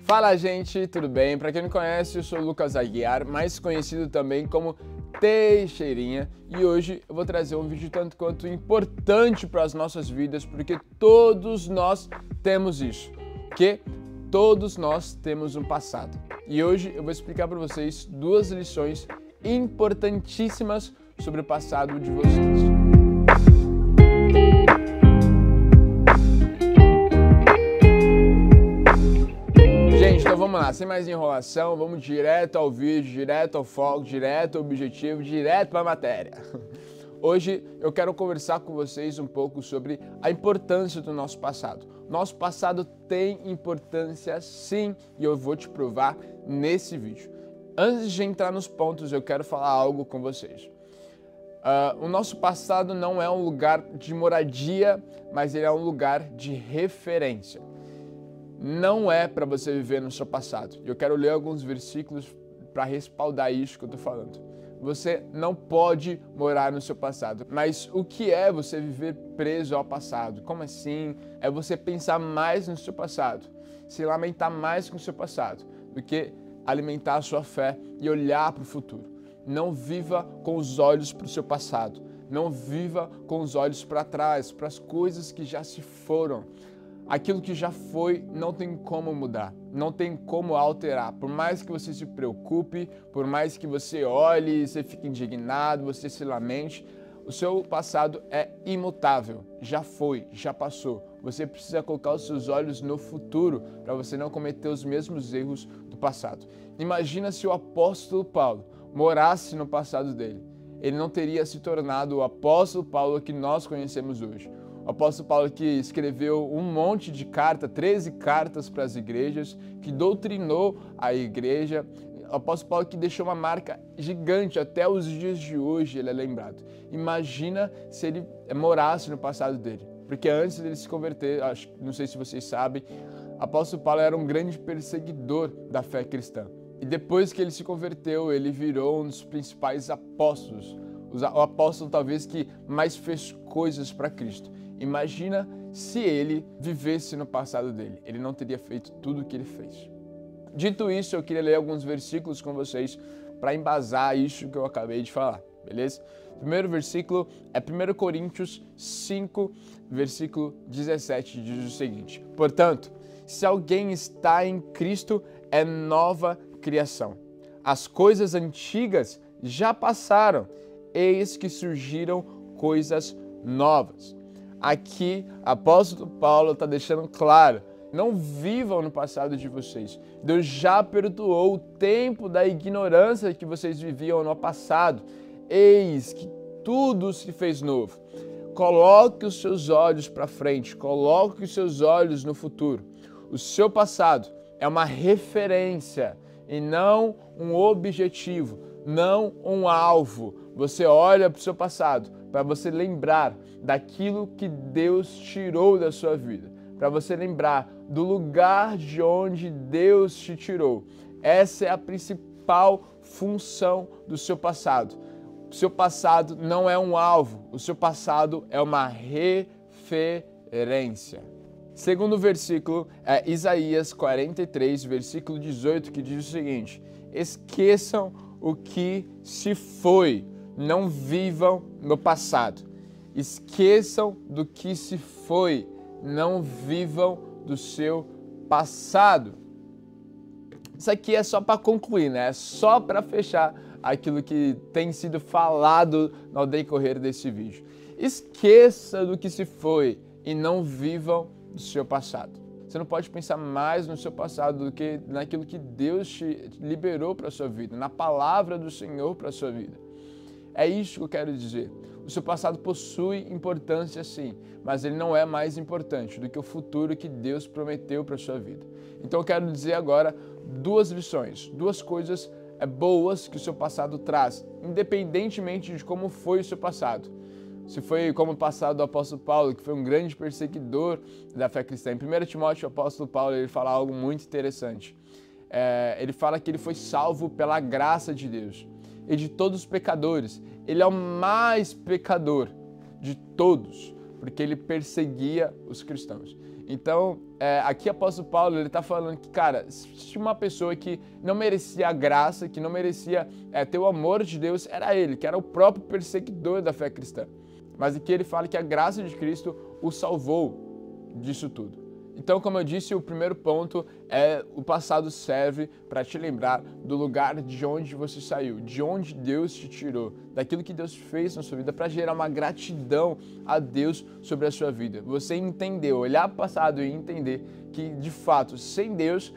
Fala, gente, tudo bem? Para quem não conhece, eu sou o Lucas Aguiar, mais conhecido também como Teixeirinha, e hoje eu vou trazer um vídeo tanto quanto importante para as nossas vidas, porque todos nós temos isso, que todos nós temos um passado. E hoje eu vou explicar para vocês duas lições importantíssimas sobre o passado de vocês. Então vamos lá, sem mais enrolação, vamos direto ao vídeo, direto ao foco, direto ao objetivo, direto para a matéria. Hoje eu quero conversar com vocês um pouco sobre a importância do nosso passado. Nosso passado tem importância sim, e eu vou te provar nesse vídeo. Antes de entrar nos pontos, eu quero falar algo com vocês. O nosso passado não é um lugar de moradia, mas ele é um lugar de referência. Não é para você viver no seu passado. Eu quero ler alguns versículos para respaldar isso que eu estou falando. Você não pode morar no seu passado. Mas o que é você viver preso ao passado? Como assim? É você pensar mais no seu passado, se lamentar mais com o seu passado, do que alimentar a sua fé e olhar para o futuro. Não viva com os olhos para o seu passado. Não viva com os olhos para trás, para as coisas que já se foram. Aquilo que já foi não tem como mudar, não tem como alterar. Por mais que você se preocupe, por mais que você olhe, você fique indignado, você se lamente, o seu passado é imutável, já foi, já passou. Você precisa colocar os seus olhos no futuro para você não cometer os mesmos erros do passado. Imagina se o apóstolo Paulo morasse no passado dele. Ele não teria se tornado o apóstolo Paulo que nós conhecemos hoje. O apóstolo Paulo que escreveu um monte de cartas, 13 cartas para as igrejas, que doutrinou a igreja. O apóstolo Paulo que deixou uma marca gigante, até os dias de hoje ele é lembrado. Imagina se ele morasse no passado dele. Porque antes dele se converter, não sei se vocês sabem, o apóstolo Paulo era um grande perseguidor da fé cristã. E depois que ele se converteu, ele virou um dos principais apóstolos. O apóstolo talvez que mais fez coisas para Cristo. Imagina se ele vivesse no passado dele. Ele não teria feito tudo o que ele fez. Dito isso, eu queria ler alguns versículos com vocês para embasar isso que eu acabei de falar, beleza? O primeiro versículo é 1 Coríntios 5, versículo 17, diz o seguinte: Portanto, se alguém está em Cristo, é nova criação. As coisas antigas já passaram, eis que surgiram coisas novas. Aqui, apóstolo Paulo está deixando claro, não vivam no passado de vocês. Deus já perdoou o tempo da ignorância que vocês viviam no passado. Eis que tudo se fez novo. Coloque os seus olhos para frente, coloque os seus olhos no futuro. O seu passado é uma referência e não um objetivo, não um alvo. Você olha para o seu passado para você lembrar daquilo que Deus tirou da sua vida, para você lembrar do lugar de onde Deus te tirou. Essa é a principal função do seu passado. O seu passado não é um alvo, o seu passado é uma referência. Segundo versículo é Isaías 43, versículo 18, que diz o seguinte: Esqueçam o que se foi, não vivam no passado. Esqueçam do que se foi, não vivam do seu passado. Isso aqui é só para concluir, né? É só para fechar aquilo que tem sido falado no decorrer desse vídeo. Esqueça do que se foi e não vivam do seu passado. Você não pode pensar mais no seu passado do que naquilo que Deus te liberou para a sua vida, na palavra do Senhor para a sua vida. É isso que eu quero dizer. O seu passado possui importância sim, mas ele não é mais importante do que o futuro que Deus prometeu para a sua vida. Então eu quero dizer agora duas lições, duas coisas boas que o seu passado traz, independentemente de como foi o seu passado. Se foi como o passado do apóstolo Paulo, que foi um grande perseguidor da fé cristã. Em 1 Timóteo, o apóstolo Paulo ele fala algo muito interessante. Ele fala que ele foi salvo pela graça de Deus e de todos os pecadores. Ele é o mais pecador de todos, porque ele perseguia os cristãos. Então, aqui o apóstolo Paulo, ele está falando que, cara, se uma pessoa que não merecia a graça, que não merecia ter o amor de Deus, era ele, que era o próprio perseguidor da fé cristã. Mas aqui ele fala que a graça de Cristo o salvou disso tudo. Então, como eu disse, o primeiro ponto é o passado serve para te lembrar do lugar de onde você saiu, de onde Deus te tirou, daquilo que Deus fez na sua vida, para gerar uma gratidão a Deus sobre a sua vida. Você entender, olhar para o passado e entender que, de fato, sem Deus,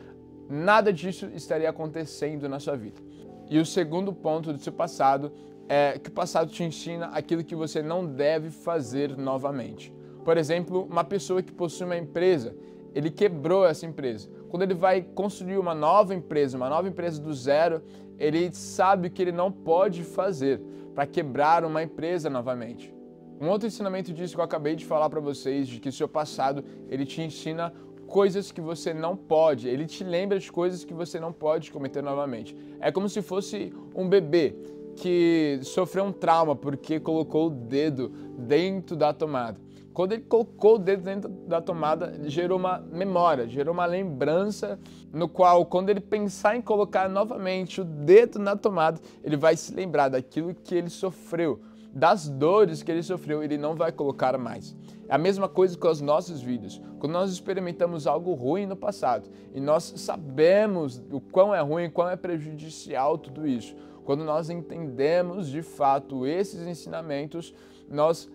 nada disso estaria acontecendo na sua vida. E o segundo ponto do seu passado é que o passado te ensina aquilo que você não deve fazer novamente. Por exemplo, uma pessoa que possui uma empresa, ele quebrou essa empresa. Quando ele vai construir uma nova empresa do zero, ele sabe o que ele não pode fazer para quebrar uma empresa novamente. Um outro ensinamento disso que eu acabei de falar para vocês, de que o seu passado, ele te ensina coisas que você não pode, ele te lembra de coisas que você não pode cometer novamente. É como se fosse um bebê que sofreu um trauma porque colocou o dedo dentro da tomada. Quando ele colocou o dedo dentro da tomada, ele gerou uma memória, gerou uma lembrança no qual, quando ele pensar em colocar novamente o dedo na tomada, ele vai se lembrar daquilo que ele sofreu, das dores que ele sofreu, ele não vai colocar mais. É a mesma coisa com as nossas vidas. Quando nós experimentamos algo ruim no passado e nós sabemos o quão é ruim, quão é prejudicial tudo isso, quando nós entendemos de fato esses ensinamentos, nós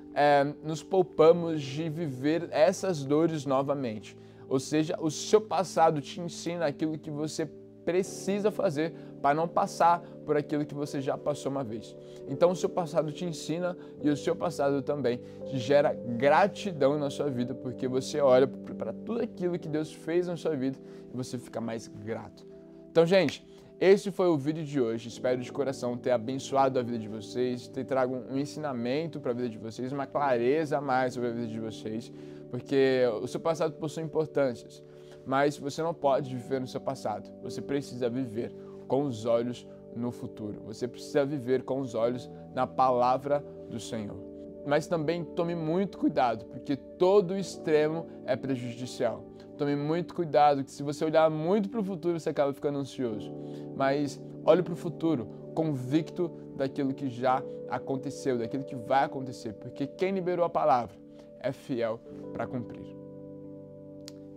nos poupamos de viver essas dores novamente. Ou seja, o seu passado te ensina aquilo que você precisa fazer para não passar por aquilo que você já passou uma vez. Então o seu passado te ensina e o seu passado também te gera gratidão na sua vida, porque você olha para tudo aquilo que Deus fez na sua vida e você fica mais grato. Então, gente, esse foi o vídeo de hoje. Espero de coração ter abençoado a vida de vocês, ter trago um ensinamento para a vida de vocês, uma clareza a mais sobre a vida de vocês, porque o seu passado possui importâncias, mas você não pode viver no seu passado. Você precisa viver com os olhos no futuro. Você precisa viver com os olhos na palavra do Senhor. Mas também tome muito cuidado, porque todo extremo é prejudicial. Tome muito cuidado, que se você olhar muito para o futuro, você acaba ficando ansioso. Mas olhe para o futuro, convicto daquilo que já aconteceu, daquilo que vai acontecer, porque quem liberou a palavra é fiel para cumprir.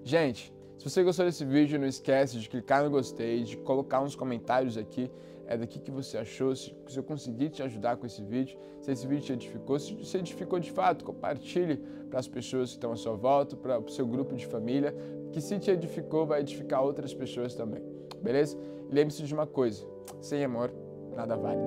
Gente, se você gostou desse vídeo, não esquece de clicar no gostei, de colocar uns comentários aqui, daqui que você achou, se eu conseguir te ajudar com esse vídeo, se esse vídeo te edificou, se te edificou de fato, compartilhe para as pessoas que estão à sua volta, para o seu grupo de família, que se te edificou, vai edificar outras pessoas também, beleza? E lembre-se de uma coisa, sem amor, nada vale.